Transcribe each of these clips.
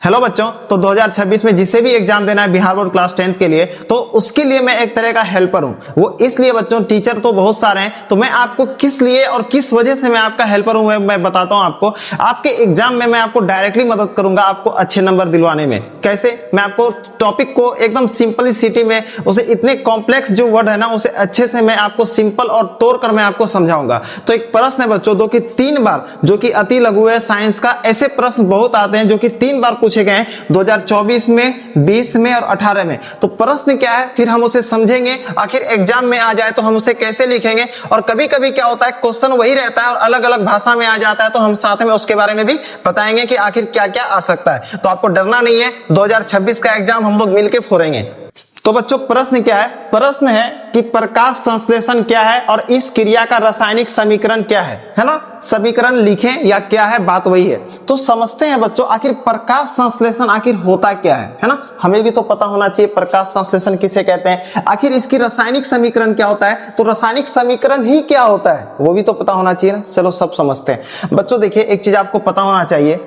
Hello बच्चों, तो 2026 में जिसे भी एग्जाम देना है बिहार बोर्ड क्लास 10th के लिए, तो उसके लिए मैं एक तरह का हेल्पर हूं। वो इसलिए बच्चों, टीचर तो बहुत सारे हैं, तो मैं आपको किस लिए और किस वजह से मैं आपका हेल्पर हूं मैं बताता हूं आपको। आपके एग्जाम में मैं आपको डायरेक्टली मदद करूंगा आपको अच्छे नंबर दिलवाने में। कैसे? मैं आपको टॉपिक को एकदम सिंपलिसिटी में, उसे इतने कॉम्प्लेक्स जो वर्ड है ना, उसे अच्छे से मैं आपको सिंपल और तोड़कर मैं आपको समझाऊंगा। तो एक प्रश्न है बच्चों, जो कि 3 बार, जो कि अति लघु है साइंस का, ऐसे प्रश्न बहुत आते हैं जो कि 3 बार पूछे गए हैं 2024 में, 20 में और 18 में। तो प्रश्न क्या है, फिर हम उसे समझेंगे, आखिर एग्जाम में आ जाए तो हम उसे कैसे लिखेंगे। और कभी कभी क्या होता है, क्वेश्चन वही रहता है और अलग अलग भाषा में आ जाता है, तो हम साथ में उसके बारे में भी बताएंगे कि आखिर क्या क्या आ सकता है। तो आपको डरना नहीं है, 2026 का एग्जाम हम लोग मिलकर फोड़ेंगे। तो बच्चों प्रश्न क्या है? प्रश्न है कि प्रकाश संश्लेषण क्या है और इस क्रिया का रासायनिक समीकरण क्या है ना? समीकरण लिखें या क्या है, बात वही है। तो समझते हैं बच्चों, आखिर प्रकाश संश्लेषण आखिर होता क्या है ना? हमें भी तो पता होना चाहिए प्रकाश संश्लेषण किसे कहते हैं, आखिर इसकी रासायनिक समीकरण क्या होता है। तो रासायनिक समीकरण ही क्या होता है वो भी तो पता होना चाहिए ना। चलो सब समझते हैं बच्चों। देखिए एक चीज आपको पता होना चाहिए,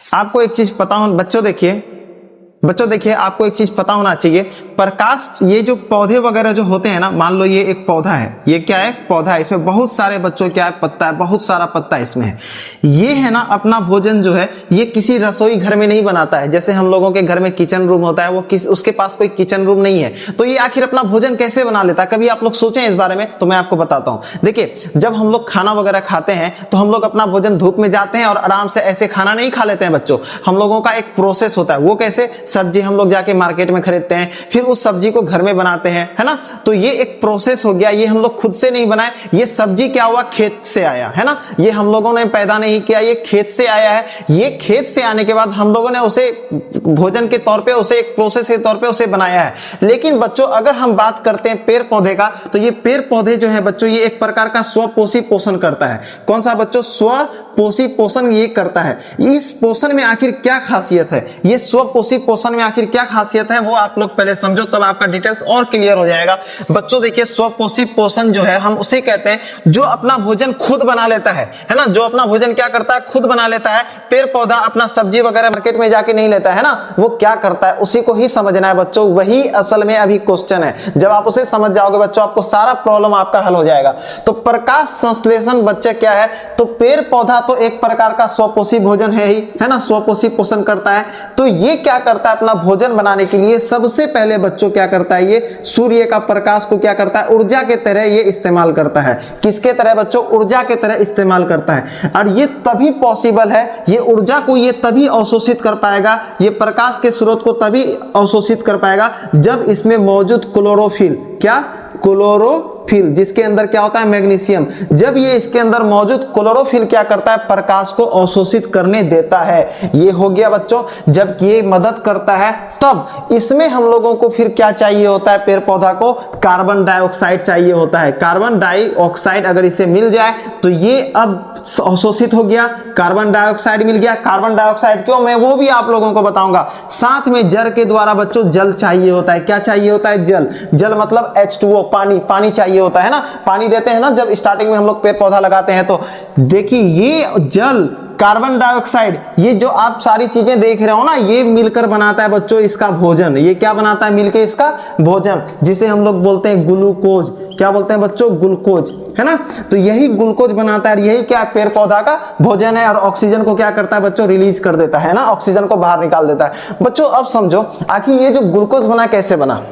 आपको एक चीज पता हो बच्चों देखिए आपको एक चीज पता होना चाहिए। प्रकाश, ये जो पौधे वगैरह जो होते हैं ना, मान लो ये एक पौधा है, ये क्या है? पौधा है। इसमें बहुत सारे बच्चों क्या है? पत्ता है, बहुत सारा पत्ता इसमें है। ये है ना अपना भोजन जो है, ये किसी रसोई घर में नहीं बनाता है। जैसे हम लोगों के घर में किचन रूम होता है, वो उसके पास कोई किचन रूम नहीं है। तो ये आखिर अपना भोजन कैसे बना लेता है? कभी आप लोग सोचे इस बारे में? तो मैं आपको बताता हूं। देखिए जब हम लोग खाना वगैरह खाते हैं तो हम लोग अपना भोजन धूप में जाते हैं और आराम से ऐसे खाना नहीं खा लेते हैं बच्चों। हम लोगों का एक प्रोसेस होता है। वो कैसे? सब्जी हम लोग जाके मार्केट में खरीदते हैं, फिर उस सब्जी को घर में बनाते हैं, है ना? तो ये एक प्रोसेस हो गया। ये हम लोग खुद से नहीं बनाए, ये सब्जी क्या हुआ? खेत से आया, है ना? ये हम लोगों ने पैदा नहीं किया, ये खेत से आया है। ये खेत से आने के बाद हम लोगों ने उसे भोजन के तौर पे, उसे एक प्रोसेस के तौर पे उसे बनाया है। लेकिन बच्चों अगर हम बात करते हैं पेड़ पौधे का, तो ये पेड़ पौधे जो है बच्चों, ये एक प्रकार का स्वपोषी पोषण करता है। कौन सा बच्चों? स्वपोषी पोषण ये करता है। इस पोषण में आखिर क्या खासियत है? ये स्वपोषी पोषण में आखिर क्या खासियत है वो आप लोग पहले समझो, तब आपका डिटेल्स और क्लियर हो जाएगा। बच्चों देखिए स्वपोषी पोषण जो है, हम उसे कहते हैं जो अपना भोजन खुद बना लेता है ना? जो अपना भोजन क्या करता है? खुद बना लेता है। पेड़ पौधा अपना सब्जी वगैरह मार्केट में जाके नहीं लेता है ना, वो क्या करता है उसी को ही समझना है बच्चों। वही असल में अभी क्वेश्चन है। जब आप उसे समझ जाओगे बच्चों, आपको सारा प्रॉब्लम आपका हल हो जाएगा। तो प्रकाश संश्लेषण बच्चे क्या है? तो पेड़ पौधा तो एक प्रकार का स्वपोषी भोजन है ही, है ना? स्वपोषी पोषण करता है। तो ये क्या करता है? अपना भोजन बनाने के लिए सबसे पहले बच्चों क्या करता है? ये सूर्य का प्रकाश को क्या करता है? ऊर्जा के तरह ये इस्तेमाल करता है। किसके तरह बच्चों? ऊर्जा के तरह इस्तेमाल करता है। और ये तभी पॉसिबल है, ये ऊर्जा को ये तभी अवशोषित कर पाएगा, ये प्रकाश के स्रोत को तभी अवशोषित कर पाएगा जब इसमें मौजूद क्लोरोफिल, क्या? क्लोरोफिल, जिसके अंदर क्या होता है? मैग्नीशियम। जब ये इसके अंदर मौजूद क्लोरोफिल क्या करता है? प्रकाश को अवशोषित करने देता है। ये हो गया बच्चों। जब ये मदद करता है तब इसमें हम लोगों को फिर क्या चाहिए होता है? पेड़ पौधा को कार्बन डाइऑक्साइड चाहिए होता है। कार्बन डाइऑक्साइड अगर इसे मिल जाए तो ये अब अवशोषित हो गया, कार्बन डाइऑक्साइड मिल गया। कार्बन डाइऑक्साइड क्यों, मैं वो भी आप लोगों को बताऊंगा। साथ में जल के द्वारा बच्चों जल चाहिए होता है। क्या चाहिए होता है? जल। जल मतलब H2O, पानी। पानी चाहिए होता है ना? पानी देते हैं ना जब स्टार्टिंग में हम लोग पेड़ पौधा लगाते हैं। तो देखिए ये जल, कार्बन डाइऑक्साइड, ये जो आप सारी चीजें देख रहे हो ना, ये मिलकर बनाता है बच्चों इसका भोजन। ये क्या बनाता है? मिलकर इसका भोजन, जिसे हम लोग बोलते हैं ग्लूकोज। क्या बोलते हैं बच्चों? ग्लूकोज, है ना? तो यही ग्लूकोज बनाता है। यही क्या? पेड़ पौधा का भोजन है। और ऑक्सीजन को क्या करता है बच्चों? रिलीज कर देता है ना, ऑक्सीजन को बाहर निकाल देता है। बच्चों अब समझो आखिर ये जो ग्लूकोज बना कैसे बना,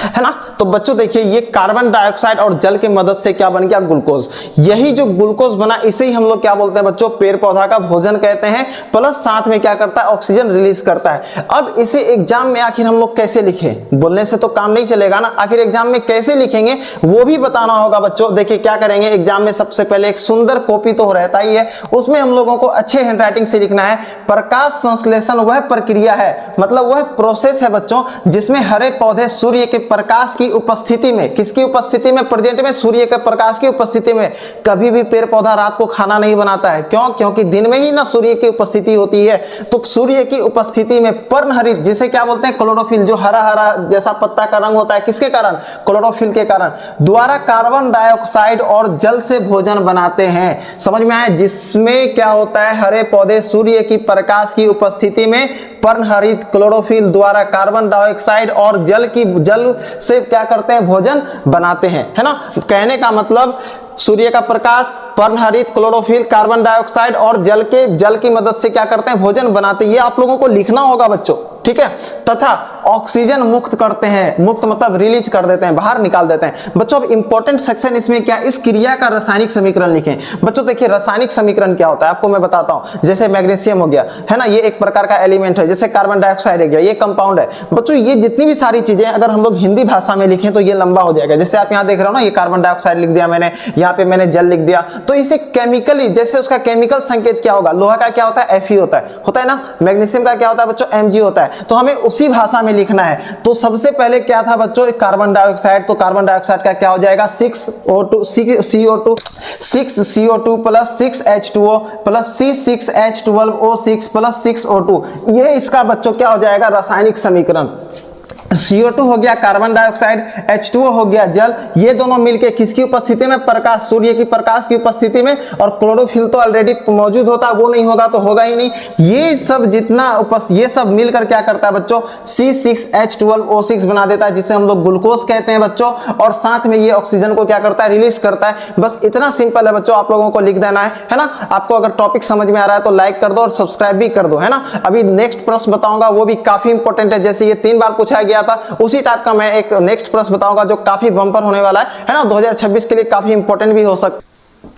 है ना? तो बच्चों देखिए ये कार्बन डाइऑक्साइड और जल की मदद से क्या बन गया? ग्लूकोज। यही जो ग्लूकोज बना इसे ही हम लोग क्या बोलते हैं बच्चों? पेड़ पौधा का भोजन कहते हैं। प्लस साथ में क्या करता है? ऑक्सीजन रिलीज करता है। अब इसे एग्जाम में आखिर हम लोग कैसे लिखें? बोलने से तो काम नहीं चलेगा ना, आखिर एग्जाम में कैसे लिखेंगे वो भी बताना होगा बच्चों। देखिए क्या करेंगे एग्जाम में, सबसे पहले एक सुंदर कॉपी तो रहता ही है, उसमें हम लोगों को अच्छे हैंडराइटिंग से लिखना है। प्रकाश संश्लेषण वह प्रक्रिया है, मतलब वह प्रोसेस है बच्चों, जिसमें हरे पौधे सूर्य के प्रकाश की उपस्थिति में, किसकी उपस्थिति में, प्रेजेंट में, सूर्य के प्रकाश की उपस्थिति में कभी भी पेड़ पौधा रात को खाना नहीं बनाता है। क्यों? क्योंकि दिन में ही ना सूर्य की उपस्थिति होती है। तो सूर्य की उपस्थिति में पर्णहरित, जिसे क्या बोलते हैं, क्लोरोफिल, जो हरा हरा जैसा पत्ता का रंग होता है, किसके कारण, क्लोरोफिल के कारण, द्वारा कार्बन डाइऑक्साइड और जल से भोजन बनाते हैं। समझ में आया? जिसमें क्या होता है, हरे पौधे सूर्य की प्रकाश की उपस्थिति में पर्णहरित क्लोरोफिल द्वारा कार्बन डाइऑक्साइड और जल से क्या करते हैं, भोजन बनाते हैं, है ना। कहने का मतलब सूर्य का प्रकाश, पर्णहरित, क्लोरोफिल, कार्बन डाइऑक्साइड और जल की मदद से क्या करते हैं, भोजन बनाते हैं। ये आप लोगों को लिखना होगा बच्चों, ठीक है। तथा ऑक्सीजन मुक्त करते हैं, मुक्त मतलब रिलीज कर देते हैं, बाहर निकाल देते हैं। बच्चों अब इंपॉर्टेंट सेक्शन इसमें क्या, इस क्रिया का रासायनिक समीकरण लिखें। बच्चों देखिए रासायनिक समीकरण क्या होता है आपको मैं बताता हूं। जैसे मैग्नीशियम हो गया, है ना, ये एक प्रकार का एलिमेंट है। जैसे कार्बन डाइऑक्साइड हो गया, ये कंपाउंड है। बच्चों ये जितनी भी सारी चीजें अगर हम लोग हिंदी भाषा में लिखें तो ये लंबा हो जाएगा। जैसे आप यहाँ देख रहे हो ना, ये कार्बन डाइऑक्साइड लिख दिया मैंने, यहाँ पे मैंने जल लिख दिया। तो इसे केमिकली, जैसे उसका केमिकल संकेत क्या होगा, लोहा का क्या होता है, Fe होता है ना। मैग्नीशियम का क्या होता है बच्चों, Mg होता है। तो हमें उसी भाषा में लिखना है। तो सबसे पहले क्या था बच्चों, कार्बन डाइऑक्साइड। तो कार्बन डाइऑक्साइड का क्या हो जाएगा, 6CO2 plus 6H2O plus C6H12O6 plus 6O2। ये इसका बच्चों क्या हो जाएगा, रासायनिक समीकरण। CO2 हो गया कार्बन डाइऑक्साइड, H2O हो गया जल, ये दोनों मिलके किसकी उपस्थिति में, प्रकाश, सूर्य की प्रकाश की उपस्थिति में। और क्लोरोफिल तो ऑलरेडी मौजूद होता, वो नहीं होगा तो होगा ही नहीं। ये सब जितना ये सब मिलकर क्या करता है बच्चों, C6H12O6 बना देता है, जिसे हम लोग ग्लूकोज कहते हैं बच्चों। और साथ में ये ऑक्सीजन को क्या करता है, रिलीज करता है। बस इतना सिंपल है बच्चों, आप लोगों को लिख देना है ना। आपको अगर टॉपिक समझ में आ रहा है तो लाइक कर दो और सब्सक्राइब भी कर दो, है ना। अभी नेक्स्ट प्रश्न बताऊंगा, वो भी काफी इंपॉर्टेंट है। जैसे ये 3 बार पूछा गया था, उसी टाइप का मैं एक नेक्स्ट प्रश्न बताऊंगा जो काफी बम्पर होने वाला है ना। 2026 के लिए काफी इंपॉर्टेंट भी हो सकता।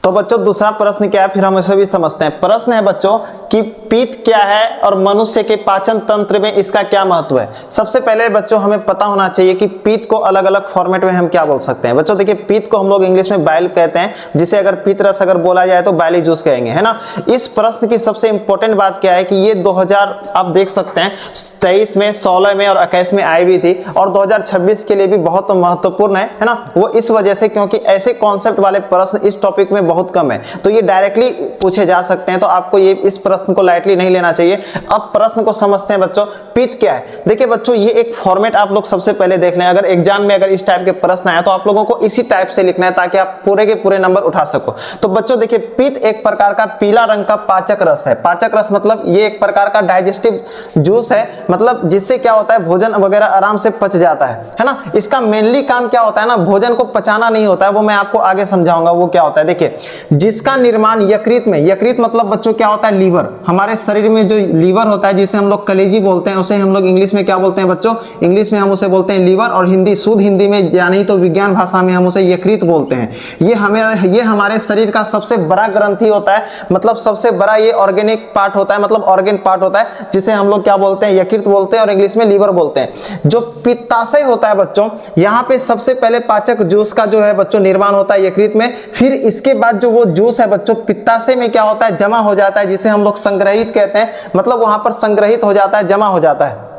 तो बच्चों दूसरा प्रश्न क्या है, फिर हम इसे भी समझते हैं। प्रश्न है बच्चों कि पित्त क्या है और मनुष्य के पाचन तंत्र में इसका क्या महत्व है। सबसे पहले बच्चों हमें पता होना चाहिए कि पित्त को अलग अलग फॉर्मेट में हम क्या बोल सकते हैं। बच्चों देखिए पित्त को हम लोग इंग्लिश में बाइल कहते हैं, जिसे अगर पित्त रस अगर बोला जाए तो बाइली जूस कहेंगे, है ना। इस प्रश्न की सबसे इंपॉर्टेंट बात क्या है कि ये 2000 आप देख सकते हैं 23 में, 16 में और 21 में आई भी थी। और 2026 के लिए भी बहुत महत्वपूर्ण है ना। वो इस वजह से क्योंकि ऐसे कॉन्सेप्ट वाले प्रश्न इस टॉपिक में बहुत कम है, तो ये डायरेक्टली पूछे जा सकते हैं। तो आपको ये इस प्रश्न को लाइटली नहीं लेना चाहिए। अब प्रश्न को समझते हैं बच्चों, पित्त क्या है। देखिए बच्चों ये एक फॉर्मेट आप लोग सबसे पहले देख लें। अगर एग्जाम में अगर इस टाइप के प्रश्न आए तो आप लोगों को इसी टाइप से लिखना है ताकि आप पूरे के पूरे नंबर उठा सको। तो बच्चों देखिए पित्त एक प्रकार का पीला रंग का पाचक रस है। पाचक रस मतलब ये एक प्रकार का डाइजेस्टिव जूस है, मतलब जिससे क्या होता है भोजन वगैरह आराम से पच जाता है ना। इसका मेनली काम क्या होता है ना, भोजन को पचाना नहीं होता है, वो मैं आपको आगे समझाऊंगा वो क्या होता है। देखिए जिसका निर्माण यकृत में, यकृत मतलब बच्चों क्या होता है, लीवर। हमारे शरीर में जो लीवर होता है जिसे हम लोग कलेजी बोलते हैं, उसे हम लोग इंग्लिश में क्या बोलते हैं बच्चों, इंग्लिश में हम उसे बोलते हैं लीवर। और हिंदी शुद्ध हिंदी में यानी तो विज्ञान भाषा में हम उसे यकृत बोलते हैं। ये हमारे शरीर का सबसे बड़ा ग्रंथि होता है, मतलब सबसे बड़ा ये ऑर्गेनिक पार्ट होता है, मतलब ऑर्गेन पार्ट होता है, जिसे हम लोग क्या बोलते हैं, यकृत बोलते हैं और इंग्लिश में लीवर बोलते हैं। जो पित्ताशय होता है बच्चों, यहाँ पे सबसे पहले पाचक जूस का जो है बच्चों निर्माण होता है यकृत में। फिर इसके बाद जो वो जूस है बच्चों पित्ताशय में क्या होता है, जमा हो जाता है, जिसे हम लोग संग्रहित कहते हैं, मतलब वहां पर संग्रहित हो जाता है, जमा हो जाता है।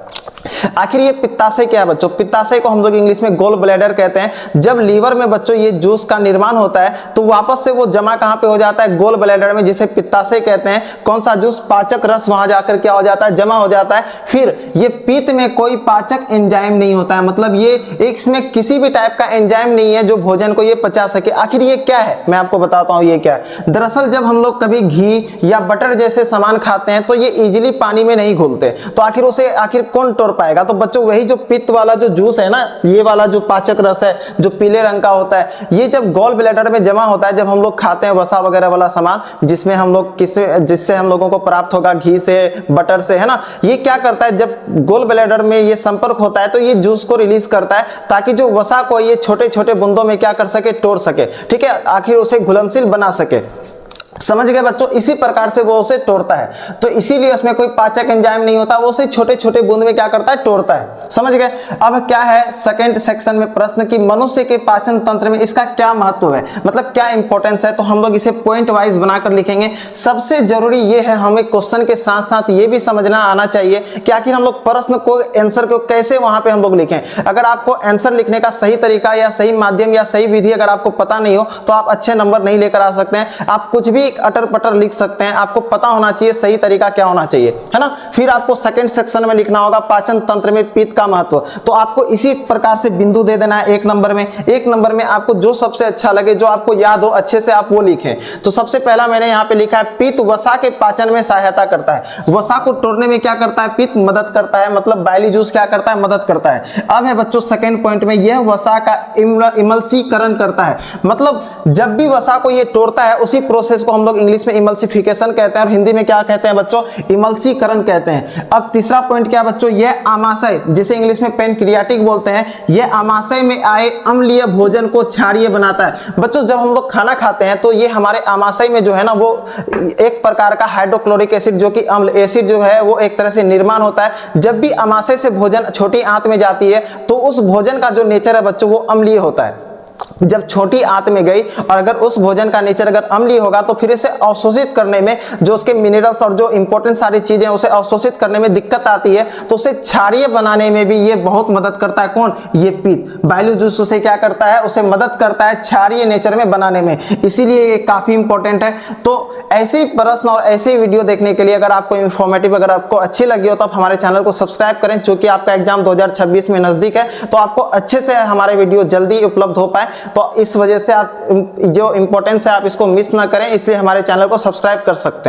आखिर ये पित्ताशय क्या है बच्चों, पित्ताशय को हम लोग इंग्लिश में गोल ब्लैडर कहते हैं। जब लीवर में बच्चों ये जूस का निर्माण होता है तो वापस से वो जमा कहां पे हो जाता है, गोल ब्लैडर में, जिसे पित्ताशय कहते हैं। कौन सा जूस, पाचक रस, वहां जाकर क्या हो जाता है, जमा हो जाता है। फिर ये पित्त में कोई पाचक एंजाइम नहीं होता है, मतलब ये इसमें किसी भी टाइप का एंजाइम नहीं है जो भोजन को ये पचा सके। आखिर ये क्या है, मैं आपको बताता हूं ये क्या है। दरअसल जब हम लोग कभी घी या बटर जैसे सामान खाते हैं तो ये इजीली पानी में नहीं घुलते, तो आखिर कौन तोड़ पाएगा। तो बच्चों वही जो पित्त वाला जो जूस है ना, ये वाला जो पाचक रस है जो पीले रंग का होता है, ये जब गॉल ब्लैडर में जमा होता है, जब हम लोग खाते हैं वसा वगैरह वाला सामान, जिसमें हम लोग जिससे हम लोगों को प्राप्त होगा घी से, बटर से, है ना। ये क्या करता है, जब गोल ब्लैडर में ये संपर्क होता है तो ये जूस को रिलीज करता है ताकि जो वसा को ये छोटे छोटे बूंदों में क्या कर सके, तोड़ सके, ठीक है, आखिर उसे घुलनशील बना सके। समझ गए बच्चों, इसी प्रकार से वो उसे तोड़ता है। तो इसीलिए उसमें कोई पाचक एंजाइम नहीं होता, वो उसे छोटे छोटे बूंद में क्या करता है, तोड़ता है। समझ गए। अब क्या है सेकंड सेक्शन में प्रश्न कि मनुष्य के पाचन तंत्र में इसका क्या महत्व है, मतलब क्या इंपॉर्टेंस है। तो हम लोग इसे पॉइंट वाइज बनाकर लिखेंगे। सबसे जरूरी ये है हमें क्वेश्चन के साथ साथ ये भी समझना आना चाहिए कि आखिर हम लोग प्रश्न को, आंसर को कैसे वहां पे हम लोग लिखें। अगर आपको आंसर लिखने का सही तरीका या सही माध्यम या सही विधि अगर आपको पता नहीं हो तो आप अच्छे नंबर नहीं लेकर आ सकते हैं। आप कुछ भी अटर पटर लिख सकते हैं, आपको पता होना चाहिए सही तरीका क्या होना चाहिए, है ना। फिर आपको सेकंड सेक्शन में लिखना होगा पाचन तंत्र में पित्त का महत्व। तो आपको इसी प्रकार से बिंदु दे देना है एक नंबर में। एक नंबर में आपको जो सबसे अच्छा लगे, जो आपको याद हो अच्छे से आप वो लिखें। तो सबसे पहला मैंने यहाँ पे लिखा है पित्त वसा के पाचन में सहायता करता है। वसा को तोड़ने में क्या करता है, पित्त मदद करता है, मतलब बाइली जूस क्या करता है, मदद करता है। अब है बच्चों सेकंड पॉइंट में, यह वसा का इमल्सीकरण करता है। मतलब जब भी वसा को ये तोड़ता है उसी प्रोसेस को हम लोग इंग्लिश में इमल्सिफिकेशन कहते हैं और हिंदी में क्या कहते हैं बच्चों, इमल्सीकरण कहते हैं। अब तीसरा पॉइंट क्या बच्चों, यह आमाशय, जिसे इंग्लिश में पैनक्रियाटिक बोलते हैं, यह आमाशय में आए अम्लीय भोजन को क्षारीय बनाता है। बच्चों जब हम लोग खाना खाते हैं तो ये हमारे आमाशय में जो है ना वो एक प्रकार का हाइड्रोक्लोरिक एसिड जो कि अम्ल एसिड जो है वो एक तरह से निर्माण होता है। जब भी आमाशय से भोजन छोटी आंत में जाती है तो उस भोजन का जो नेचर है बच्चों वो अम्लीय होता है। जब छोटी आंत में गई और अगर उस भोजन का नेचर अगर अम्लीय होगा तो फिर इसे अवशोषित करने में, जो उसके मिनरल्स और जो इंपॉर्टेंट सारी चीजें उसे अवशोषित करने में दिक्कत आती है, तो उसे क्षारीय बनाने में भी ये बहुत मदद करता है। कौन, ये पित्त। बाइल जूस उसे क्या करता है, उसे मदद करता है क्षारीय नेचर में बनाने में, इसीलिए ये काफी इंपॉर्टेंट है। तो ऐसे ही प्रश्न और ऐसे वीडियो देखने के लिए अगर आपको इंफॉर्मेटिव, अगर आपको अच्छी लगी हो तो आप हमारे चैनल को सब्सक्राइब करें। चूंकि आपका एग्जाम 2026 में नजदीक है तो आपको अच्छे से हमारे वीडियो जल्दी उपलब्ध हो पाए। तो इस वजह से आप जो इंपॉर्टेंस है आप इसको मिस ना करें, इसलिए हमारे चैनल को सब्सक्राइब कर सकते हैं।